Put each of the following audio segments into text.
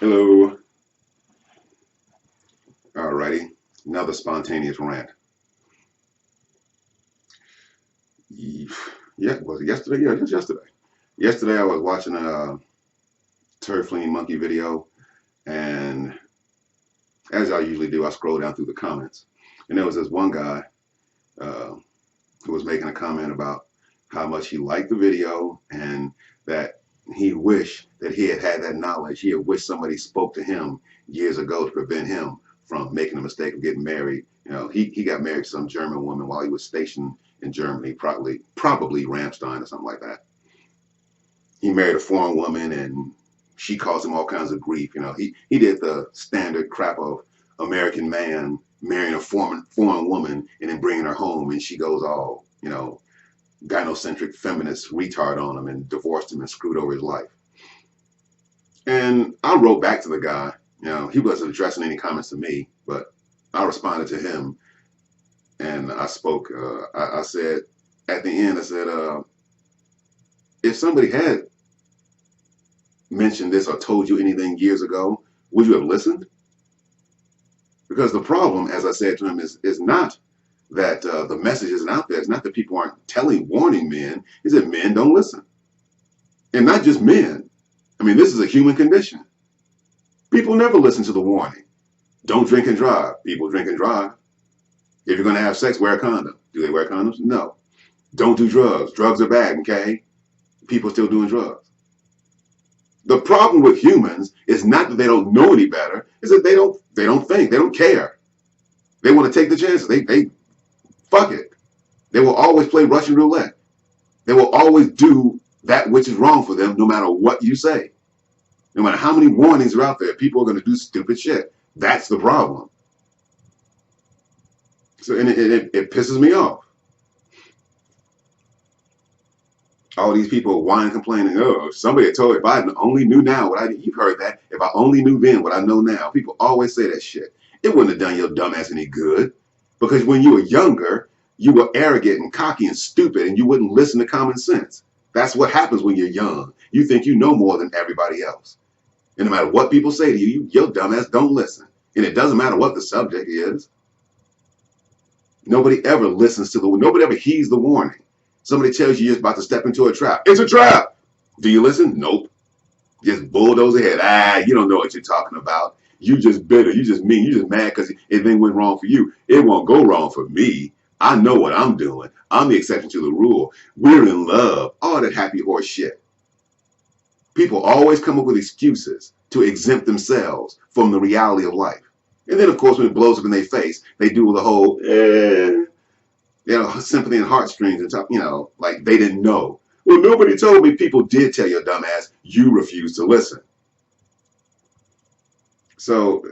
Hello. Alrighty. Another spontaneous rant. Yeah, was it yesterday? Yeah, just yesterday. Yesterday I was watching a turd flinging monkey video, and as I usually do, I scroll down through the comments, and there was this one guy uh, who was making a comment about how much he liked the video and that he wished that he had had that knowledge. He had wished somebody spoke to him years ago to prevent him from making the mistake of getting married. He got married to some German woman while he was stationed in Germany, probably Ramstein or something like that. He married a foreign woman and she caused him all kinds of grief. He did the standard crap of American man marrying a foreign woman and then bringing her home, and she goes all gynocentric feminist retard on him and divorced him and screwed over his life. And I wrote back to the guy. He wasn't addressing any comments to me, but I responded to him and I spoke. I said at the end, I said, if somebody had mentioned this or told you anything years ago, would you have listened? Because the problem, as I said to him, is not that the message isn't out there. It's not that people aren't warning men. It's that men don't listen. And not just men. I mean, this is a human condition. People never listen to the warning. Don't drink and drive. People drink and drive. If you're going to have sex, wear a condom. Do they wear condoms? No. Don't do drugs. Drugs are bad, okay? People are still doing drugs. The problem with humans is not that they don't know any better. It's that they don't think. They don't care. They want to take the chances. They fuck it. They will always play Russian roulette. They will always do that which is wrong for them, no matter what you say. No matter how many warnings are out there, people are going to do stupid shit. That's the problem. So, and it pisses me off. All these people whining, complaining. Oh, somebody told, if I only knew now what you've heard that. If I only knew then what I know now. People always say that shit. It wouldn't have done your dumbass any good. Because when you were younger, you were arrogant and cocky and stupid, and you wouldn't listen to common sense. That's what happens when you're young. You think you know more than everybody else. And no matter what people say to you, your dumbass don't listen. And it doesn't matter what the subject is. Nobody ever listens to nobody ever heeds the warning. Somebody tells you you're about to step into a trap. It's a trap. Do you listen? Nope. Just bulldoze ahead. You don't know what you're talking about. You just bitter. You just mean. You just mad because everything went wrong for you. It won't go wrong for me. I know what I'm doing. I'm the exception to the rule. We're in love. All that happy horse shit. People always come up with excuses to exempt themselves from the reality of life. And then, of course, when it blows up in their face, they do the whole, sympathy and heartstrings and talk, like they didn't know. Well, nobody told me. People did tell your dumbass. You refused to listen. So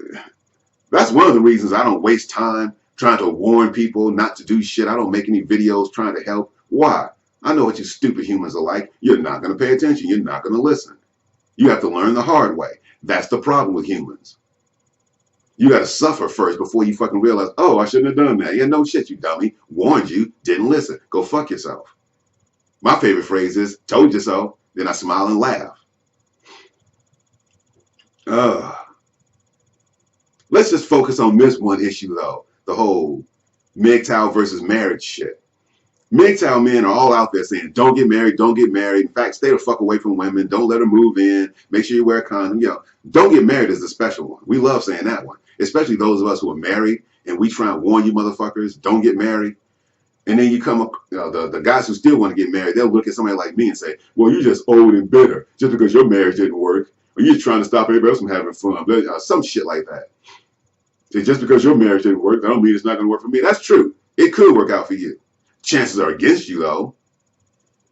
that's one of the reasons I don't waste time trying to warn people not to do shit. I don't make any videos trying to help. Why? I know what you stupid humans are like. You're not going to pay attention. You're not going to listen. You have to learn the hard way. That's the problem with humans. You got to suffer first before you fucking realize, oh, I shouldn't have done that. Yeah, no shit, you dummy. Warned you, didn't listen. Go fuck yourself. My favorite phrase is, told you so. Then I smile and laugh. Let's just focus on this one issue, though. The whole MGtOW versus marriage shit. MGTOW men are all out there saying, don't get married, don't get married. In fact, stay the fuck away from women. Don't let them move in. Make sure you wear a condom. Don't get married is the special one. We love saying that one, especially those of us who are married, and we try and warn you motherfuckers, don't get married. And then you come up, the guys who still want to get married, they'll look at somebody like me and say, well, you're just old and bitter just because your marriage didn't work. Or you're just trying to stop everybody else from having fun. Some shit like that. So just because your marriage didn't work, that don't mean it's not going to work for me. That's true. It could work out for you. Chances are against you, though.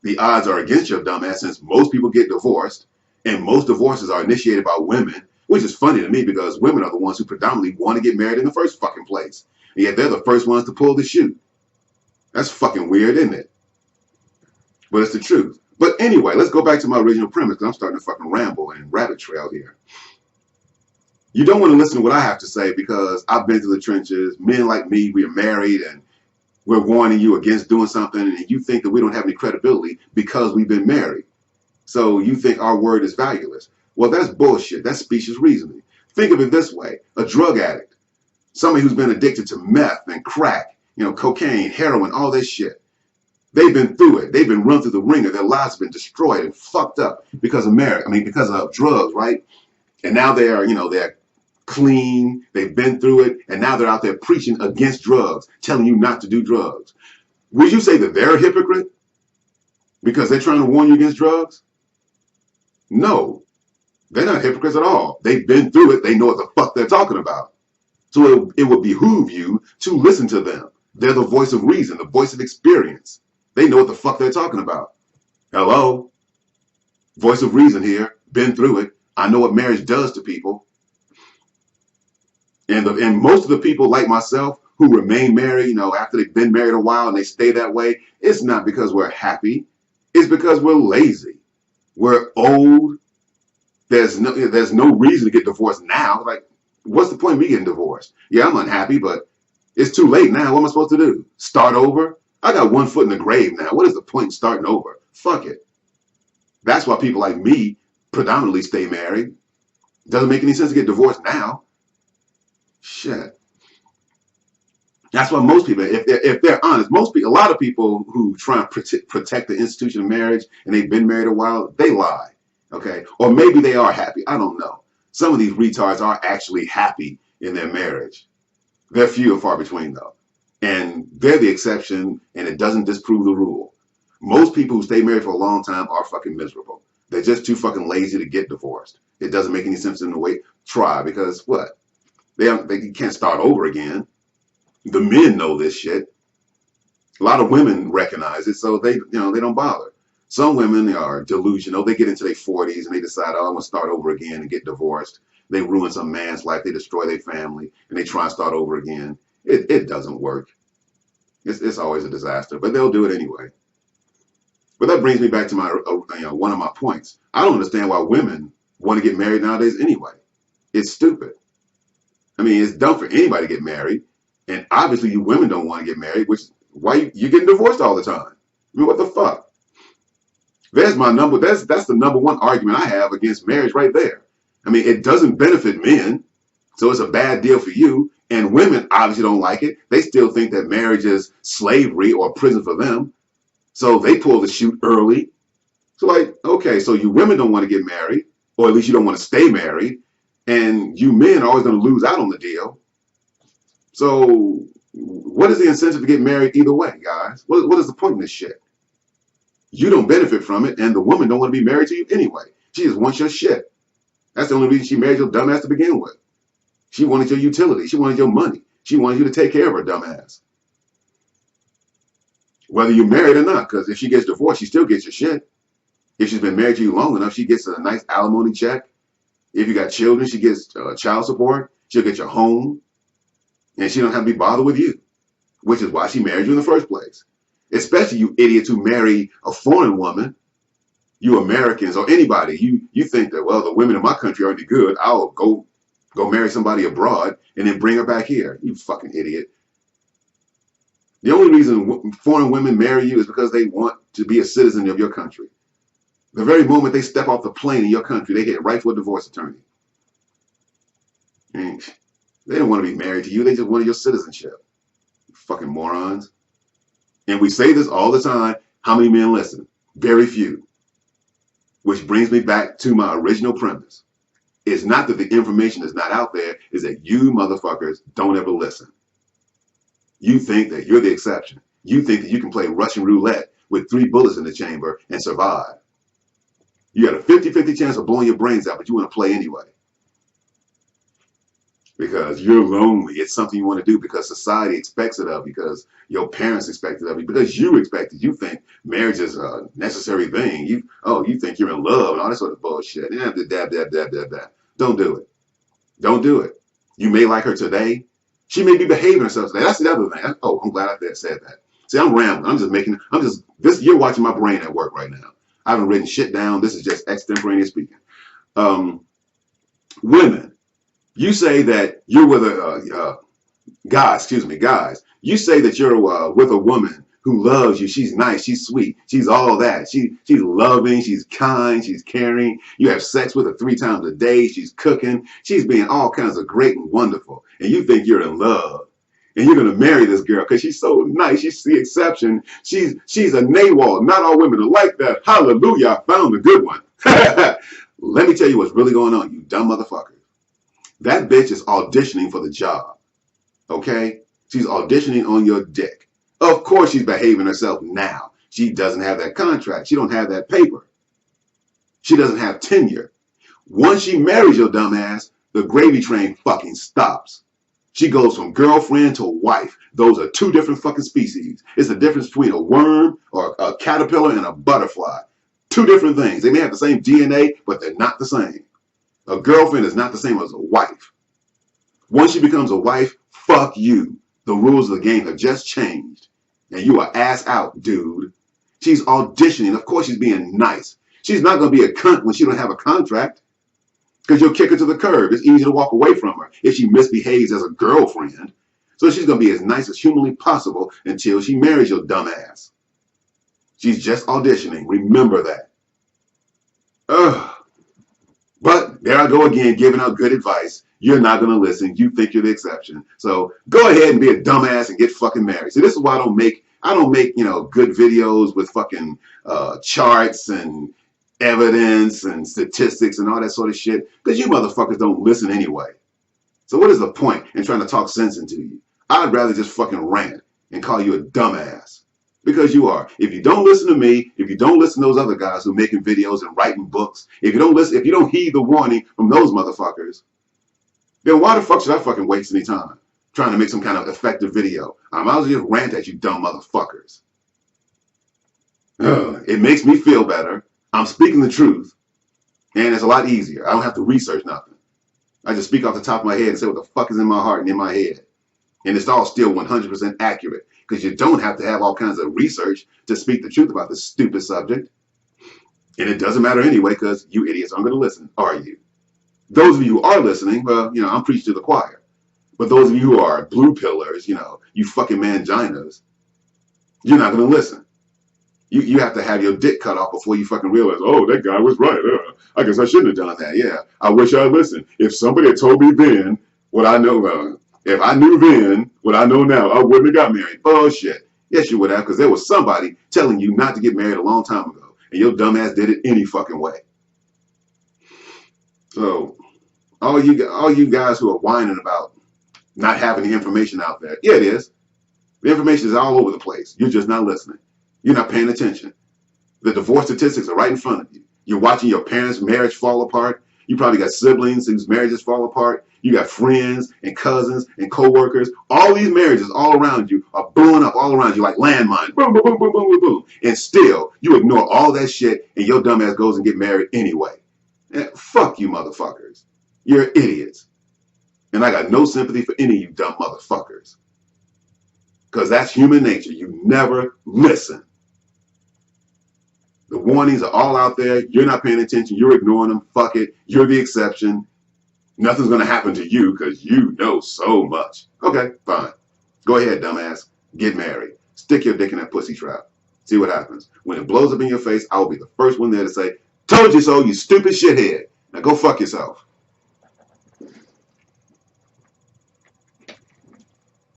The odds are against your dumbass, since most people get divorced, and most divorces are initiated by women, which is funny to me because women are the ones who predominantly want to get married in the first fucking place. And yet they're the first ones to pull the chute. That's fucking weird, isn't it? But it's the truth. But anyway, let's go back to my original premise, because I'm starting to fucking ramble and rabbit trail here. You don't want to listen to what I have to say because I've been to the trenches. Men like me, we are married, and we're warning you against doing something, and you think that we don't have any credibility because we've been married. So you think our word is valueless. Well, that's bullshit. That's specious reasoning. Think of it this way. A drug addict, somebody who's been addicted to meth and crack, cocaine, heroin, all this shit. They've been through it. They've been run through the ringer. Their lives have been destroyed and fucked up because of because of drugs, right? And now they're clean. They've been through it, and now they're out there preaching against drugs, telling you not to do drugs. Would you say that they're a hypocrite because they're trying to warn you against drugs? No, they're not hypocrites at all. They've been through it. They know what the fuck they're talking about. So it would behoove you to listen to them. They're the voice of reason, the voice of experience. They know what the fuck they're talking about. Hello? Voice of reason here. Been through it. I know what marriage does to people. And most of the people like myself who remain married, after they've been married a while and they stay that way, it's not because we're happy. It's because we're lazy. We're old. There's no reason to get divorced now. Like, what's the point of me getting divorced? Yeah, I'm unhappy, but it's too late now. What am I supposed to do? Start over? I got one foot in the grave now. What is the point in starting over? Fuck it. That's why people like me predominantly stay married. Doesn't make any sense to get divorced now. Shit. That's why most people, if they're honest, a lot of people who try and protect the institution of marriage and they've been married a while, they lie. Okay? Or maybe they are happy. I don't know. Some of these retards are actually happy in their marriage. They're few and far between, though. And they're the exception, and it doesn't disprove the rule. Most people who stay married for a long time are fucking miserable. They're just too fucking lazy to get divorced. It doesn't make any sense in the way. Try, because what? They can't start over again. The men know this shit. A lot of women recognize it, so they don't bother. Some women are delusional. They get into their 40s and they decide, oh, I'm gonna start over again and get divorced. They ruin some man's life. They destroy their family and they try and start over again. It doesn't work. It's always a disaster, but they'll do it anyway. But that brings me back to my one of my points. I don't understand why women want to get married nowadays anyway. It's stupid. I mean, it's dumb for anybody to get married. And obviously you women don't want to get married, which why you're getting divorced all the time. I mean, what the fuck? That's the number one argument I have against marriage right there. I mean, it doesn't benefit men, so it's a bad deal for you. And women obviously don't like it. They still think that marriage is slavery or prison for them. So they pull the chute early. So like, okay, so you women don't want to get married, or at least you don't want to stay married. And you men are always going to lose out on the deal. So what is the incentive to get married either way, guys? What is the point in this shit? You don't benefit from it, and the woman don't want to be married to you anyway. She just wants your shit. That's the only reason she married your dumbass to begin with. She wanted your utility. She wanted your money. She wanted you to take care of her dumbass. Whether you're married or not, because if she gets divorced, she still gets your shit. If she's been married to you long enough, she gets a nice alimony check. If you got children, she gets child support. She'll get your home. And she don't have to be bothered with you, which is why she married you in the first place. Especially you idiots who marry a foreign woman, you Americans or anybody, you think that, well, the women in my country aren't any good. I'll go marry somebody abroad and then bring her back here. You fucking idiot. The only reason foreign women marry you is because they want to be a citizen of your country. The very moment they step off the plane in your country, they head right for a divorce attorney. And they don't want to be married to you. They just wanted your citizenship. You fucking morons. And we say this all the time. How many men listen? Very few. Which brings me back to my original premise. It's not that the information is not out there. It's that you motherfuckers don't ever listen. You think that you're the exception. You think that you can play Russian roulette with 3 bullets in the chamber and survive. You got a 50-50 chance of blowing your brains out, but you want to play anyway. Because you're lonely. It's something you want to do because society expects it of you, because your parents expect it of you, because you expect it. You think marriage is a necessary thing. You think you're in love and all that sort of bullshit. Don't do it. Don't do it. You may like her today. She may be behaving herself today. That's the other thing. I'm glad I said that. See, I'm rambling. You're watching my brain at work right now. I haven't written shit down. This is just extemporaneous speaking. Women. You say that you're with guys, you say that you're with a woman who loves you. She's nice. She's sweet. She's all that. She's loving. She's kind. She's caring. You have sex with her 3 times a day. She's cooking. She's being all kinds of great and wonderful. And you think you're in love. And you're going to marry this girl because she's so nice. She's the exception. She's a NAWAL. Not all women are like that. Hallelujah. I found a good one. Let me tell you what's really going on, you dumb motherfucker. That bitch is auditioning for the job. Okay? She's auditioning on your dick. Of course she's behaving herself now. She doesn't have that contract. She don't have that paper. She doesn't have tenure. Once she marries your dumb ass, the gravy train fucking stops. She goes from girlfriend to wife. Those are 2 different fucking species. It's the difference between a worm or a caterpillar and a butterfly. 2 different things. They may have the same DNA, but they're not the same. A girlfriend is not the same as a wife. Once she becomes a wife, fuck you. The rules of the game have just changed. And you are ass out, dude. She's auditioning. Of course she's being nice. She's not going to be a cunt when she don't have a contract. Because you'll kick her to the curb. It's easy to walk away from her if she misbehaves as a girlfriend. So she's going to be as nice as humanly possible until she marries your dumb ass. She's just auditioning. Remember that. Ugh. But there I go again, giving out good advice. You're not going to listen. You think you're the exception. So go ahead and be a dumbass and get fucking married. See, this is why I don't make, good videos with fucking charts and evidence and statistics and all that sort of shit. Because you motherfuckers don't listen anyway. So what is the point in trying to talk sense into you? I'd rather just fucking rant and call you a dumbass. Because you are. If you don't listen to me, if you don't listen to those other guys who are making videos and writing books, if you don't heed the warning from those motherfuckers, then why the fuck should I fucking waste any time trying to make some kind of effective video? I might as well just rant at you dumb motherfuckers. It makes me feel better. I'm speaking the truth. And it's a lot easier. I don't have to research nothing. I just speak off the top of my head and say what the fuck is in my heart and in my head. And it's all still 100% accurate. Because you don't have to have all kinds of research to speak the truth about this stupid subject. And it doesn't matter anyway, because you idiots aren't going to listen, are you? Those of you who are listening, well, I'm preaching to the choir. But those of you who are blue pillars, you fucking manginas, you're not going to listen. You have to have your dick cut off before you fucking realize, oh, that guy was right. I guess I shouldn't have done that. Yeah, I wish I listened. If somebody had told me then what I know, if I knew then what I know now, I wouldn't have got married. Bullshit. Yes, you would have, because there was somebody telling you not to get married a long time ago. And your dumbass did it any fucking way. So, all you guys who are whining about not having the information out there, yeah, it is. The information is all over the place. You're just not listening. You're not paying attention. The divorce statistics are right in front of you. You're watching your parents' marriage fall apart. You probably got siblings whose marriages fall apart. You got friends and cousins and co-workers. All these marriages all around you are blowing up all around you like landmines. Boom, boom, boom, boom, boom, boom, boom. And still, you ignore all that shit and your dumb ass goes and get married anyway. Fuck you motherfuckers. You're idiots. And I got no sympathy for any of you dumb motherfuckers. Because that's human nature. You never listen. The warnings are all out there. You're not paying attention. You're ignoring them. Fuck it. You're the exception. Nothing's going to happen to you because you know so much. Okay, fine. Go ahead, dumbass. Get married. Stick your dick in that pussy trap. See what happens. When it blows up in your face, I will be the first one there to say, told you so, you stupid shithead. Now go fuck yourself.